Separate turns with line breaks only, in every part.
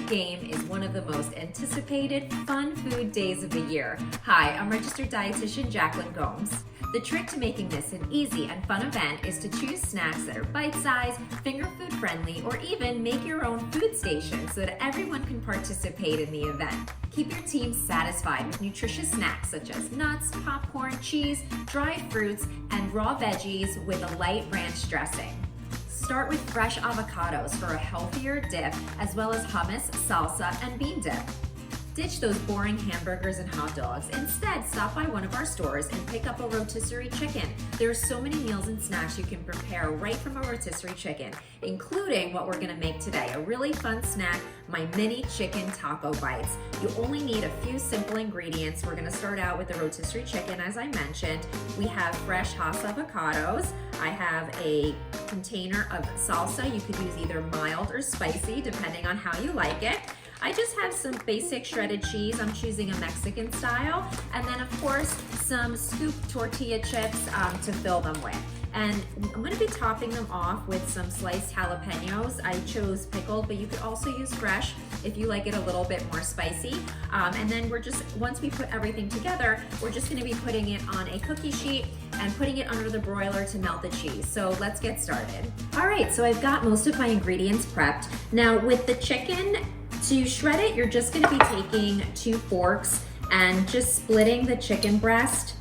big game is one of the most anticipated fun food days of the year. Hi, I'm registered dietitian Jacqueline Gomes. The trick to making this an easy and fun event is to choose snacks that are bite-sized, finger food friendly, or even make your own food station so that everyone can participate in the event. Keep your team satisfied with nutritious snacks such as nuts, popcorn, cheese, dried fruits, and raw veggies with a light ranch dressing. Start with fresh avocados for a healthier dip, as well as hummus, salsa, and bean dip. Ditch those boring hamburgers and hot dogs. Instead, stop by one of our stores and pick up a rotisserie chicken. There are so many meals and snacks you can prepare right from a rotisserie chicken, including what we're gonna make today, a really fun snack, my mini chicken taco bites. You only need a few simple ingredients. We're gonna start out with the rotisserie chicken, as I mentioned. We have fresh Hass avocados. I have a container of salsa. You could use either mild or spicy, depending on how you like it. I just have some basic shredded cheese. I'm choosing a Mexican style. And then of course, some scooped tortilla chips to fill them with. And I'm gonna be topping them off with some sliced jalapenos. I chose pickled, but you could also use fresh if you like it a little bit more spicy. And then once we put everything together, we're just gonna be putting it on a cookie sheet and putting it under the broiler to melt the cheese. So let's get started. All right, so I've got most of my ingredients prepped. Now with the chicken, to shred it, you're just gonna be taking 2 forks and just splitting the chicken breast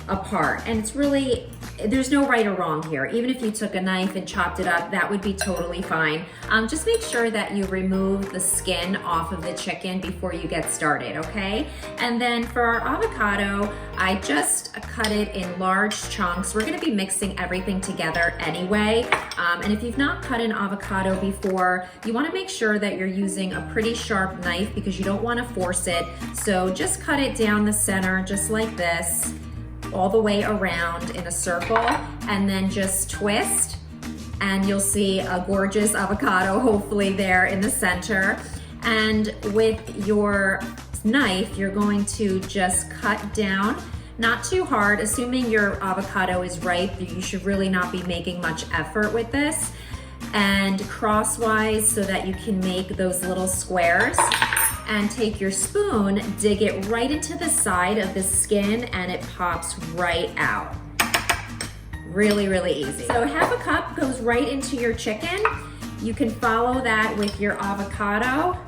apart. And it's really, there's no right or wrong here. Even if you took a knife and chopped it up, that would be totally fine. Just make sure that you remove the skin off of the chicken before you get started, okay? And then for our avocado, I just cut it in large chunks. We're gonna be mixing everything together anyway. And if you've not cut an avocado before, you wanna make sure that you're using a pretty sharp knife because you don't wanna force it. So just cut it down the center, just like this, all the way around in a circle, and then just twist, and you'll see a gorgeous avocado hopefully there in the center. And with your knife, you're going to just cut down, not too hard. Assuming your avocado is ripe, you should really not be making much effort with this, and crosswise so that you can make those little squares. And take your spoon, dig it right into the side of the skin, and it pops right out. Really, really easy. So half a cup goes right into your chicken. You can follow that with your avocado.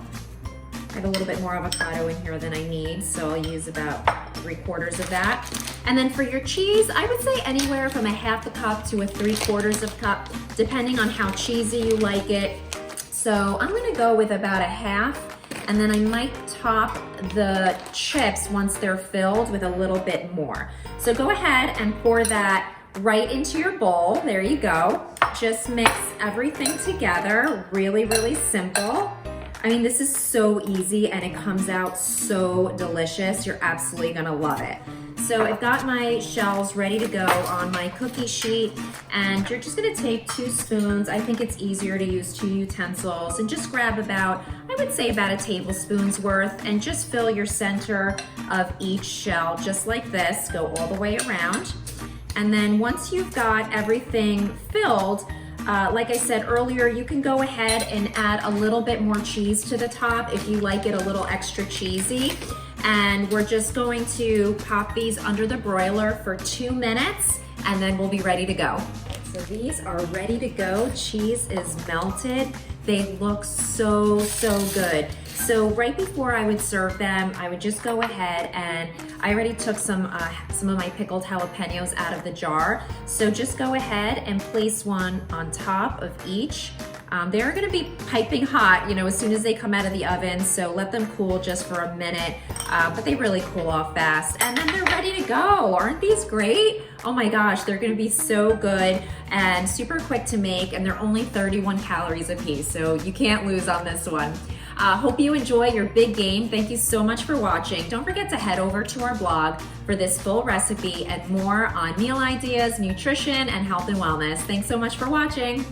I have a little bit more avocado in here than I need, so I'll use about 3/4 of that. And then for your cheese, I would say anywhere from a half a cup to a 3/4 of a cup, depending on how cheesy you like it. So I'm gonna go with about a half. And then I might top the chips once they're filled with a little bit more. So go ahead and pour that right into your bowl. There you go. Just mix everything together. Really, really simple. I mean, this is so easy and it comes out so delicious. You're absolutely gonna love it. So I've got my shells ready to go on my cookie sheet, and you're just gonna take 2 spoons. I think it's easier to use 2 utensils, and just grab about, I would say about a tablespoon's worth, and just fill your center of each shell just like this. Go all the way around. And then once you've got everything filled, like I said earlier, you can go ahead and add a little bit more cheese to the top if you like it a little extra cheesy. And we're just going to pop these under the broiler for 2 minutes, and then we'll be ready to go. So these are ready to go. Cheese is melted. They look so, so good. So right before I would serve them, I would just go ahead, and I already took some of my pickled jalapenos out of the jar. So just go ahead and place one on top of each. They're gonna be piping hot, as soon as they come out of the oven, so let them cool just for a minute, but they really cool off fast. And then they're ready to go. Aren't these great? Oh my gosh, they're gonna be so good and super quick to make, and they're only 31 calories a piece, so you can't lose on this one. Hope you enjoy your big game. Thank you so much for watching. Don't forget to head over to our blog for this full recipe and more on meal ideas, nutrition, and health and wellness. Thanks so much for watching.